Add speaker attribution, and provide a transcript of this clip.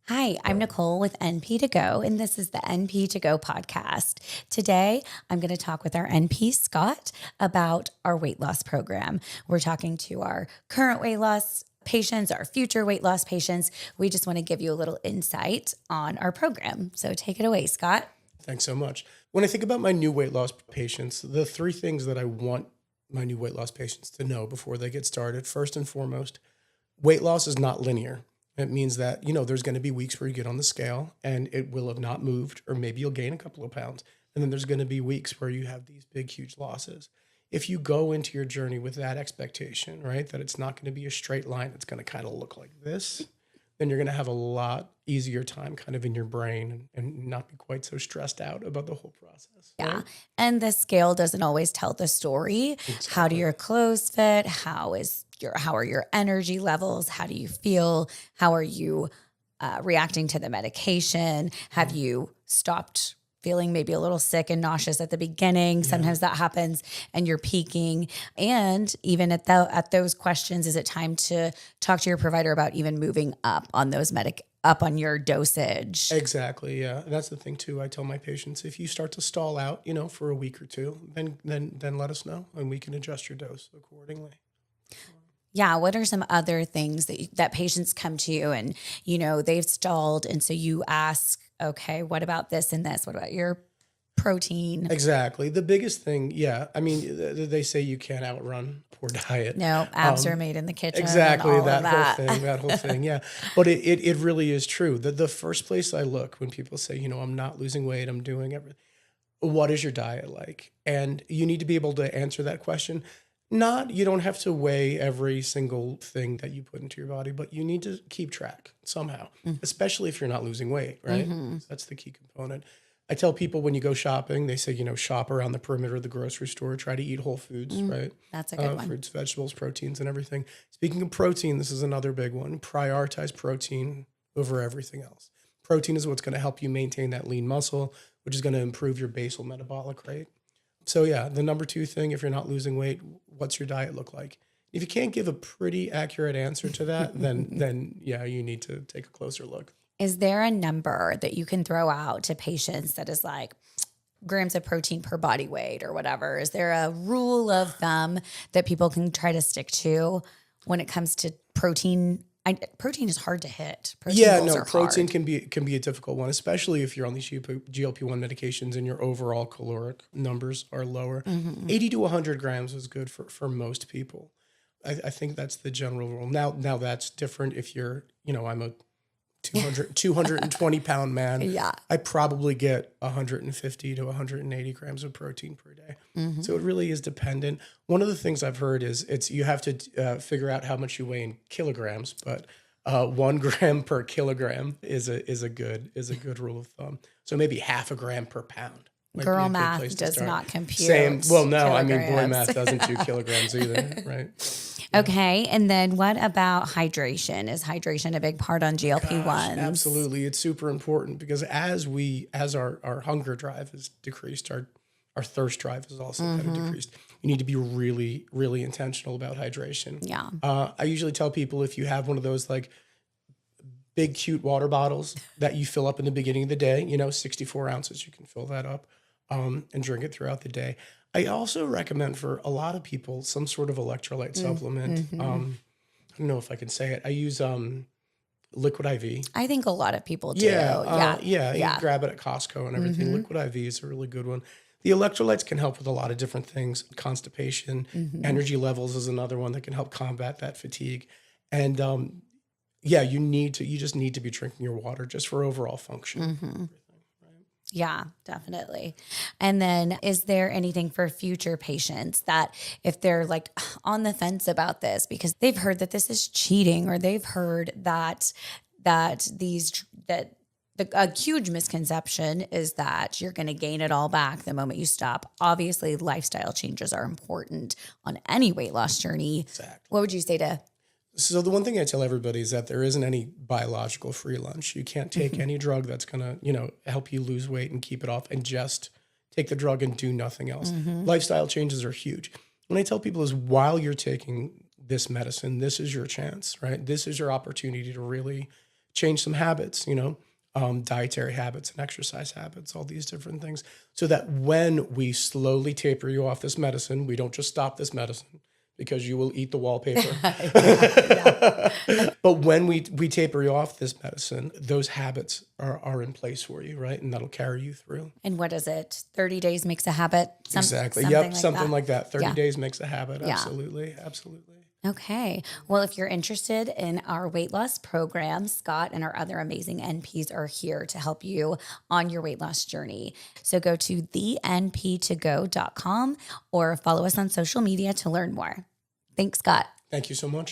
Speaker 1: Hi, I'm Nicole with NP2Go, and this is the NP2Go Podcast. Today, I'm going to talk with our NP Scott about our weight loss program. We're talking to our current weight loss patients, our future weight loss patients. We just want to give you a little insight on our program. So take it away, Scott.
Speaker 2: Thanks so much. When I think about my new weight loss patients, the three things that I want my new weight loss patients to know before they get started, first and foremost, weight loss is not linear. It means that, there's going to be weeks where you get on the scale and it will have not moved, or maybe you'll gain a couple of pounds. And then there's going to be weeks where you have these big, huge losses. If you go into your journey with that expectation, right, that it's not going to be a straight line, it's going to kind of look like this, then you're going to have a lot easier time kind of in your brain and not be quite so stressed out about the whole process.
Speaker 1: Yeah.
Speaker 2: Right?
Speaker 1: And the scale doesn't always tell the story.
Speaker 2: Exactly.
Speaker 1: How do your clothes fit? How are your energy levels? How do you feel? How are you reacting to the medication? Have you stopped feeling maybe a little sick and nauseous at the beginning? Sometimes that happens and you're peaking. And even at those questions, is it time to talk to your provider about even moving up on those up on your dosage?
Speaker 2: Exactly. Yeah. And that's the thing too. I tell my patients, if you start to stall out, for a week or two, then let us know and we can adjust your dose accordingly.
Speaker 1: Yeah. What are some other things that patients come to you and, they've stalled. And so you ask, okay, what about this and this? What about your protein?
Speaker 2: Exactly. The biggest thing. Yeah. I mean, they say you can't outrun poor diet.
Speaker 1: No, abs are made in the kitchen.
Speaker 2: Exactly.
Speaker 1: And all of
Speaker 2: That whole thing. Yeah. But it really is true. The first place I look when people say, I'm not losing weight, I'm doing everything. What is your diet like? And you need to be able to answer that question. You don't have to weigh every single thing that you put into your body, but you need to keep track somehow, especially if you're not losing weight, right? That's the key component. I tell people when you go shopping, they say, shop around the perimeter of the grocery store, try to eat whole foods, right?
Speaker 1: That's a good one.
Speaker 2: Fruits, vegetables, proteins, and everything. Speaking of protein, this is another big one. Prioritize protein over everything else. Protein is what's going to help you maintain that lean muscle, which is going to improve your basal metabolic rate. So yeah, the number two thing, if you're not losing weight, what's your diet look like? If you can't give a pretty accurate answer to that, then yeah, you need to take a closer look.
Speaker 1: Is there a number that you can throw out to patients that is like grams of protein per body weight or whatever? Is there a rule of thumb that people can try to stick to when it comes to protein? Protein is hard to hit.
Speaker 2: Protein can be a difficult one, especially if you're on these GLP-1 medications and your overall caloric numbers are lower. 80 to 100 grams is good for most people. I think that's the general rule. Now that's different if you're, I'm a 220 pound man.
Speaker 1: Yeah.
Speaker 2: I probably get 150 to 180 grams of protein per day. So it really is dependent. One of the things I've heard is you have to figure out how much you weigh in kilograms, but 1 gram per kilogram is a good rule of thumb. So maybe half a gram per pound.
Speaker 1: Girl math does not compute.
Speaker 2: Boy
Speaker 1: kilograms.
Speaker 2: math doesn't do kilograms either, right?
Speaker 1: Okay. And then what about hydration? Is hydration a big part on GLP-1s?
Speaker 2: Absolutely. It's super important because as our hunger drive is decreased, our thirst drive is also kind of decreased. You need to be really, really intentional about hydration.
Speaker 1: Yeah.
Speaker 2: I usually tell people if you have one of those like big, cute water bottles that you fill up in the beginning of the day, 64 ounces, you can fill that up and drink it throughout the day. I also recommend for a lot of people some sort of electrolyte supplement. I don't know if I can say it. I use Liquid IV.
Speaker 1: I think a lot of people do.
Speaker 2: Yeah. You can grab it at Costco and everything. Liquid IV is a really good one. The electrolytes can help with a lot of different things. Constipation, energy levels is another one that can help combat that fatigue. And you just need to be drinking your water just for overall function.
Speaker 1: Yeah, definitely. And then is there anything for future patients that if they're like on the fence about this because they've heard that this is cheating or they've heard that a huge misconception is that you're going to gain it all back the moment you stop. Obviously, lifestyle changes are important on any weight loss journey.
Speaker 2: Exactly.
Speaker 1: What would you say to?
Speaker 2: So the one thing I tell everybody is that there isn't any biological free lunch. You can't take any drug that's going to, help you lose weight and keep it off and just take the drug and do nothing else. Lifestyle changes are huge. What I tell people is while you're taking this medicine, this is your chance, right? This is your opportunity to really change some habits, dietary habits and exercise habits, all these different things, so that when we slowly taper you off this medicine, we don't just stop this medicine because you will eat the wallpaper. But when we taper you off this medicine, those habits are in place for you, right? And that'll carry you through.
Speaker 1: And what is it? 30 days makes a habit?
Speaker 2: Exactly. Something like that. 30 days makes a habit. Absolutely. Absolutely.
Speaker 1: Okay. Well, if you're interested in our weight loss program, Scott and our other amazing NPs are here to help you on your weight loss journey. So go to thenp2go.com or follow us on social media to learn more. Thanks, Scott.
Speaker 2: Thank you so much.